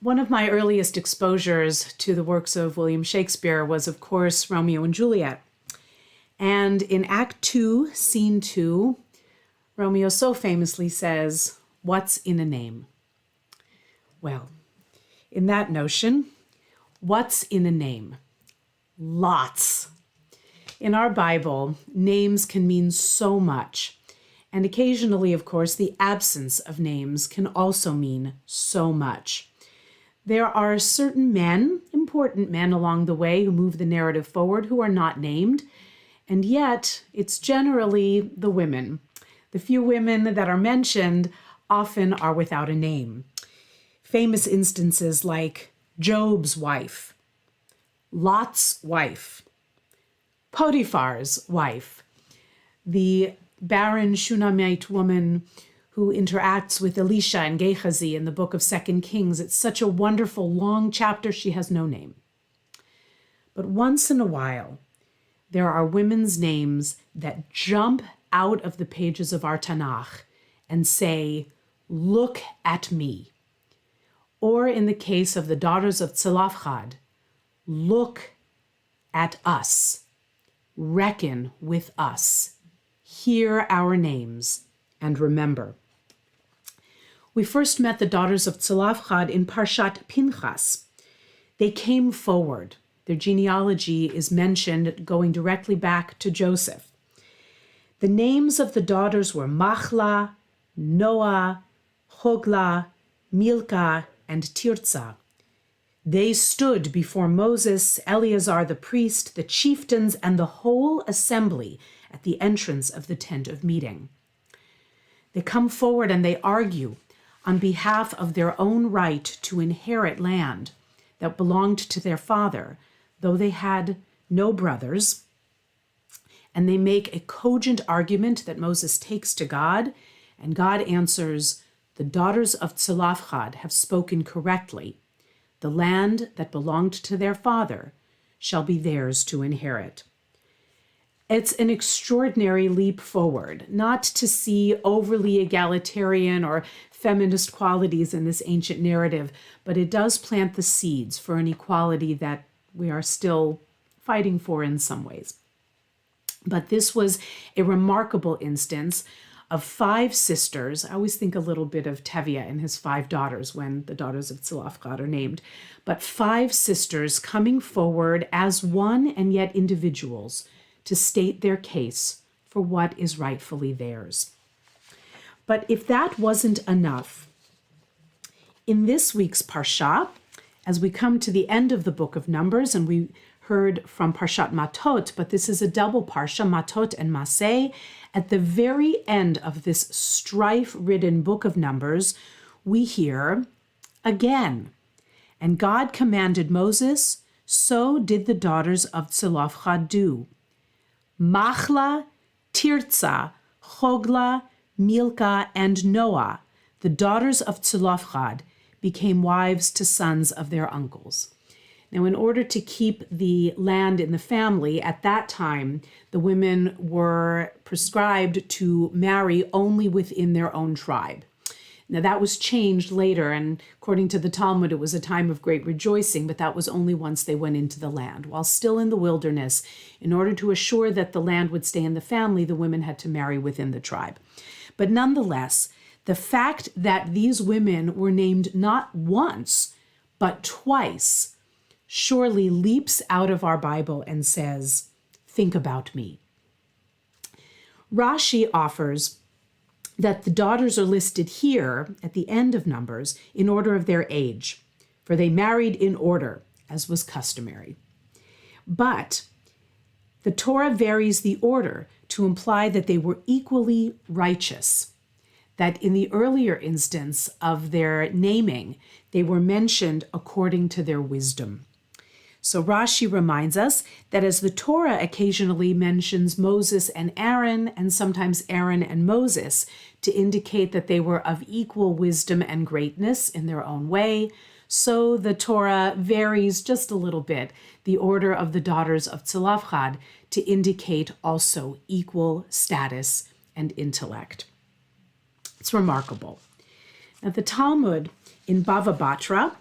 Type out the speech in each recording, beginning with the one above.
One of my earliest exposures to the works of William Shakespeare was, of course, Romeo and Juliet. And in Act 2, Scene 2, Romeo so famously says, "What's in a name?" Well, in that notion, what's in a name? Lots. In our Bible, names can mean so much. And occasionally, of course, the absence of names can also mean so much. There are certain men, important men along the way, who move the narrative forward who are not named, and yet it's generally the women. The few women that are mentioned often are without a name. Famous instances like Job's wife, Lot's wife, Potiphar's wife, the barren Shunammite woman who interacts with Elisha and Gehazi in the book of 2 Kings. It's such a wonderful, long chapter. She has no name. But once in a while, there are women's names that jump out of the pages of our Tanakh and say, "Look at me." Or in the case of the daughters of Zelophehad, "Look at us. Reckon with us. Hear our names and remember." We first met the daughters of Zelophehad in Parshat Pinchas. They came forward. Their genealogy is mentioned going directly back to Joseph. The names of the daughters were Machla, Noah, Hogla, Milcah, and Tirzah. They stood before Moses, Eleazar the priest, the chieftains, and the whole assembly at the entrance of the tent of meeting. They come forward and they argue on behalf of their own right to inherit land that belonged to their father, though they had no brothers. And they make a cogent argument that Moses takes to God, and God answers, "The daughters of Zelophehad have spoken correctly. The land that belonged to their father shall be theirs to inherit." It's an extraordinary leap forward, not to see overly egalitarian or feminist qualities in this ancient narrative, but it does plant the seeds for an equality that we are still fighting for in some ways. But this was a remarkable instance of 5 sisters. I always think a little bit of Tevye and his 5 daughters when the daughters of Zelophehad are named, but 5 sisters coming forward as one and yet individuals to state their case for what is rightfully theirs. But if that wasn't enough, in this week's Parsha, as we come to the end of the book of Numbers, and we heard from Parshat Matot, but this is a double Parsha, Matot and Masei, at the very end of this strife-ridden book of Numbers, we hear again, "And God commanded Moses, so did the daughters of Zelophehad do. Machla, Tirzah, Hogla, Milcah, and Noah, the daughters of Zelophehad, became wives to sons of their uncles." Now, in order to keep the land in the family, at that time, the women were prescribed to marry only within their own tribe. Now, that was changed later, and according to the Talmud, it was a time of great rejoicing, but that was only once they went into the land. While still in the wilderness, in order to assure that the land would stay in the family, the women had to marry within the tribe. But nonetheless, the fact that these women were named not once, but twice, surely leaps out of our Bible and says, "Think about me." Rashi offers that the daughters are listed here at the end of Numbers in order of their age, for they married in order, as was customary. But the Torah varies the order to imply that they were equally righteous, that in the earlier instance of their naming, they were mentioned according to their wisdom. So Rashi reminds us that as the Torah occasionally mentions Moses and Aaron, and sometimes Aaron and Moses, to indicate that they were of equal wisdom and greatness in their own way, so the Torah varies just a little bit, the order of the daughters of Zelophehad, to indicate also equal status and intellect. It's remarkable. Now, the Talmud in Bava Batra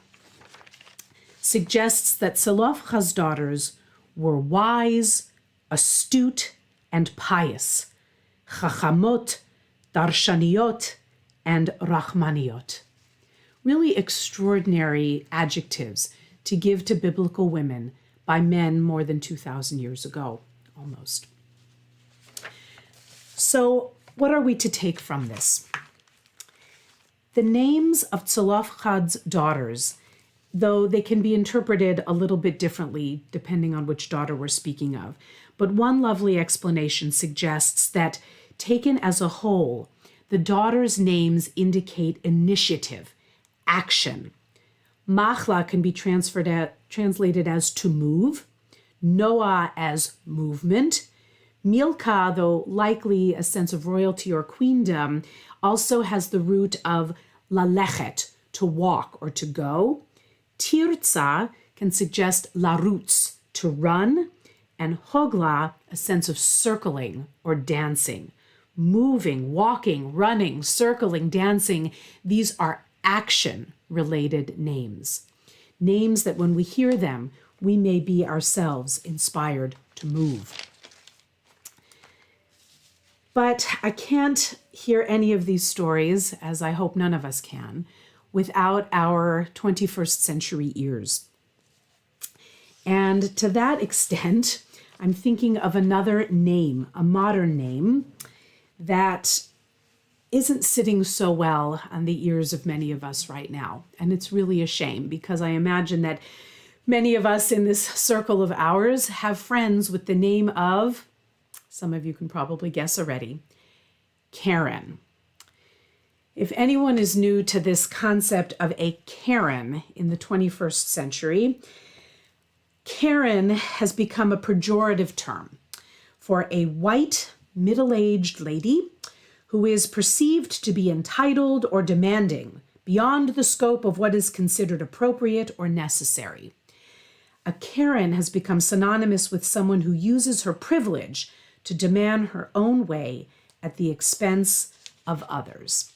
suggests that Zelophehad's daughters were wise, astute, and pious, chachamot, darshaniot, and rachmaniot. Really extraordinary adjectives to give to biblical women by men more than 2,000 years ago, almost. So what are we to take from this? The names of Zelophehad's daughters, though they can be interpreted a little bit differently depending on which daughter we're speaking of, but one lovely explanation suggests that, taken as a whole, the daughters' names indicate initiative, action. Machla can be translated as to move, Noah as movement, Milka, though likely a sense of royalty or queendom, also has the root of lalechet, to walk or to go. Tirza can suggest larutz, to run, and hogla, a sense of circling or dancing. Moving, walking, running, circling, dancing, these are action-related names. Names that when we hear them, we may be ourselves inspired to move. But I can't hear any of these stories, as I hope none of us can, without our 21st century ears. And to that extent, I'm thinking of another name, a modern name, that isn't sitting so well on the ears of many of us right now. And it's really a shame, because I imagine that many of us in this circle of ours have friends with the name of, some of you can probably guess already, Karen. If anyone is new to this concept of a Karen in the 21st century, Karen has become a pejorative term for a white, middle-aged lady who is perceived to be entitled or demanding beyond the scope of what is considered appropriate or necessary. A Karen has become synonymous with someone who uses her privilege to demand her own way at the expense of others.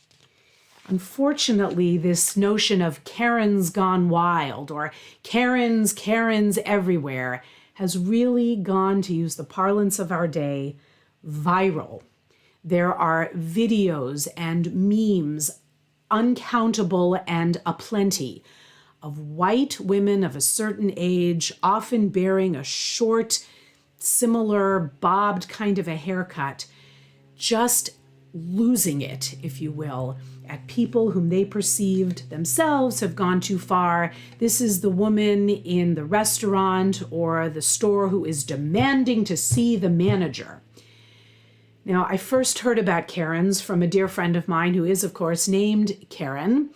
Unfortunately, this notion of Karens gone wild or Karens everywhere has really gone, to use the parlance of our day, viral. There are videos and memes, uncountable and aplenty, of white women of a certain age, often bearing a short, similar bobbed kind of a haircut, just losing it, if you will, at people whom they perceived themselves have gone too far. This is the woman in the restaurant or the store who is demanding to see the manager. Now, I first heard about Karens from a dear friend of mine who is, of course, named Karen,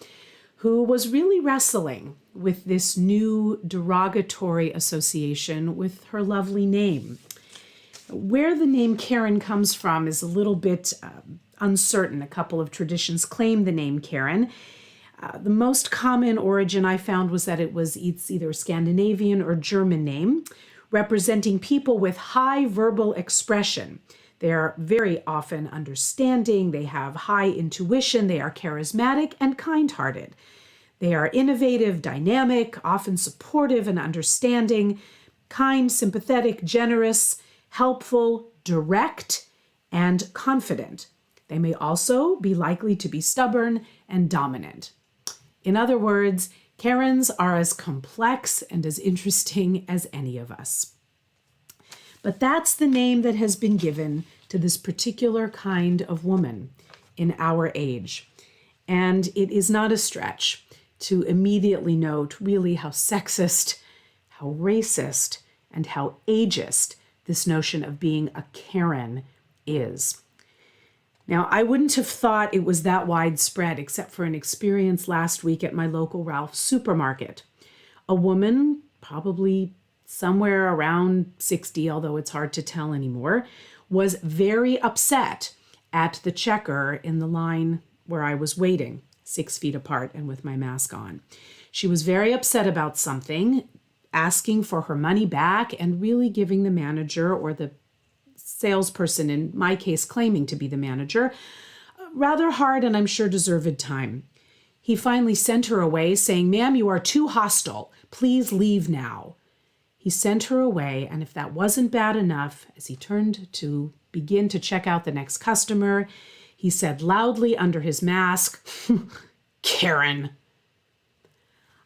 who was really wrestling with this new derogatory association with her lovely name. Where the name Karen comes from is a little bit uncertain. A couple of traditions claim the name Karen. The most common origin I found was that it's either a Scandinavian or German name, representing people with high verbal expression. They are very often understanding, they have high intuition, they are charismatic and kind-hearted. They are innovative, dynamic, often supportive and understanding, kind, sympathetic, generous, helpful, direct, and confident. They may also be likely to be stubborn and dominant. In other words, Karens are as complex and as interesting as any of us. But that's the name that has been given to this particular kind of woman in our age. And it is not a stretch to immediately note really how sexist, how racist, and how ageist this notion of being a Karen is. Now, I wouldn't have thought it was that widespread except for an experience last week at my local Ralph's supermarket. A woman, probably somewhere around 60, although it's hard to tell anymore, was very upset at the checker in the line where I was waiting, 6 feet apart and with my mask on. She was very upset about something, asking for her money back and really giving the manager, or the salesperson, in my case claiming to be the manager, rather hard and I'm sure deserved time. He finally sent her away, saying, "Ma'am, you are too hostile. Please leave now." He sent her away, and if that wasn't bad enough, as he turned to begin to check out the next customer, he said loudly under his mask, "Karen."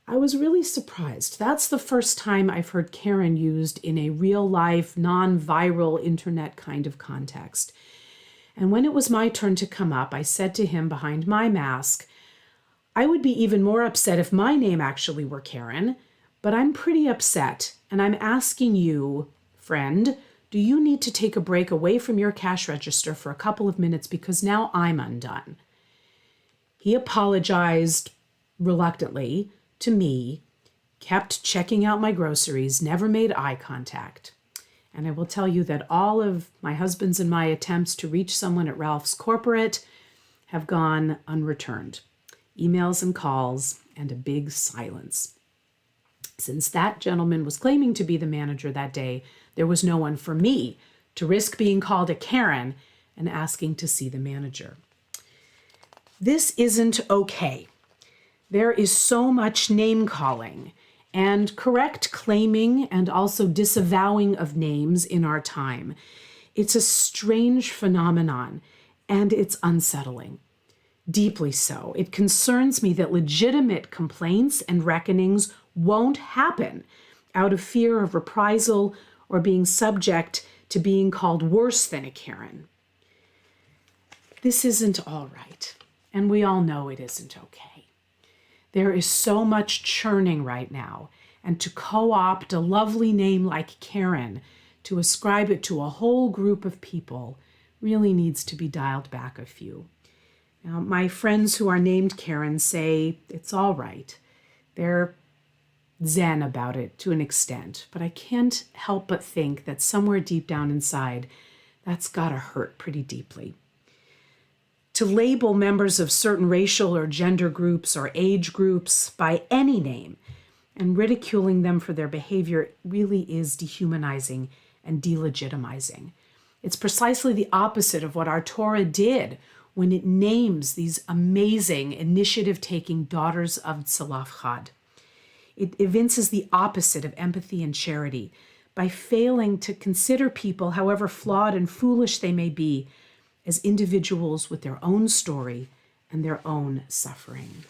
I was really surprised. That's the first time I've heard Karen used in a real-life, non-viral internet kind of context. And when it was my turn to come up, I said to him behind my mask, "I would be even more upset if my name actually were Karen, but I'm pretty upset, and I'm asking you, friend, do you need to take a break away from your cash register for a couple of minutes because now I'm undone?" He apologized reluctantly to me, kept checking out my groceries, never made eye contact. And I will tell you that all of my husband's and my attempts to reach someone at Ralph's Corporate have gone unreturned. Emails and calls and a big silence. Since that gentleman was claiming to be the manager that day, there was no one for me to risk being called a Karen and asking to see the manager. This isn't okay. There is so much name-calling and correct claiming and also disavowing of names in our time. It's a strange phenomenon, and it's unsettling. Deeply so. It concerns me that legitimate complaints and reckonings won't happen out of fear of reprisal or being subject to being called worse than a Karen. This isn't all right, and we all know it isn't okay. There is so much churning right now, and to co-opt a lovely name like Karen, to ascribe it to a whole group of people, really needs to be dialed back a few. Now, my friends who are named Karen say it's all right. They're zen about it to an extent, but I can't help but think that somewhere deep down inside, that's gotta hurt pretty deeply. To label members of certain racial or gender groups or age groups by any name and ridiculing them for their behavior really is dehumanizing and delegitimizing. It's precisely the opposite of what our Torah did when it names these amazing initiative-taking daughters of Zelophehad. It evinces the opposite of empathy and charity by failing to consider people, however flawed and foolish they may be, as individuals with their own story and their own suffering.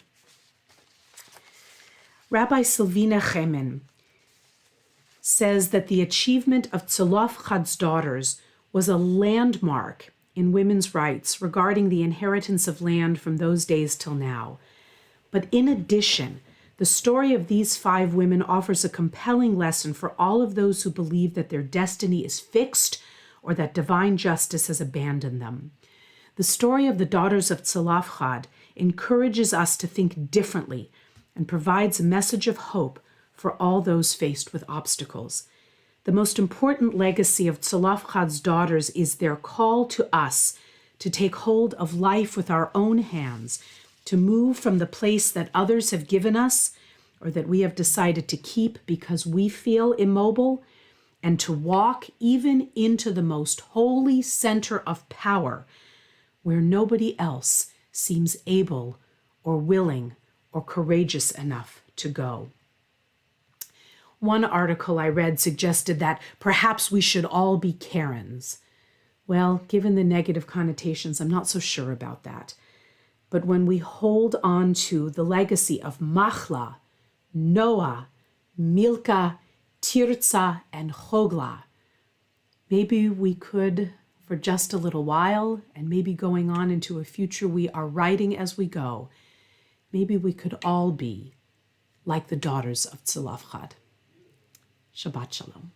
Rabbi Silvina Chemin says that the achievement of Zelophehad's daughters was a landmark in women's rights regarding the inheritance of land from those days till now. But in addition, the story of these 5 women offers a compelling lesson for all of those who believe that their destiny is fixed or that divine justice has abandoned them. The story of the daughters of Zelophehad encourages us to think differently and provides a message of hope for all those faced with obstacles. The most important legacy of Zelophehad's daughters is their call to us to take hold of life with our own hands, to move from the place that others have given us or that we have decided to keep because we feel immobile, and to walk even into the most holy center of power where nobody else seems able or willing or courageous enough to go. One article I read suggested that perhaps we should all be Karens. Well, given the negative connotations, I'm not so sure about that. But when we hold on to the legacy of Machla, Noah, Milka, Tirza, and Chogla, maybe we could, for just a little while, and maybe going on into a future we are writing as we go, maybe we could all be like the daughters of Zelophehad. Shabbat Shalom.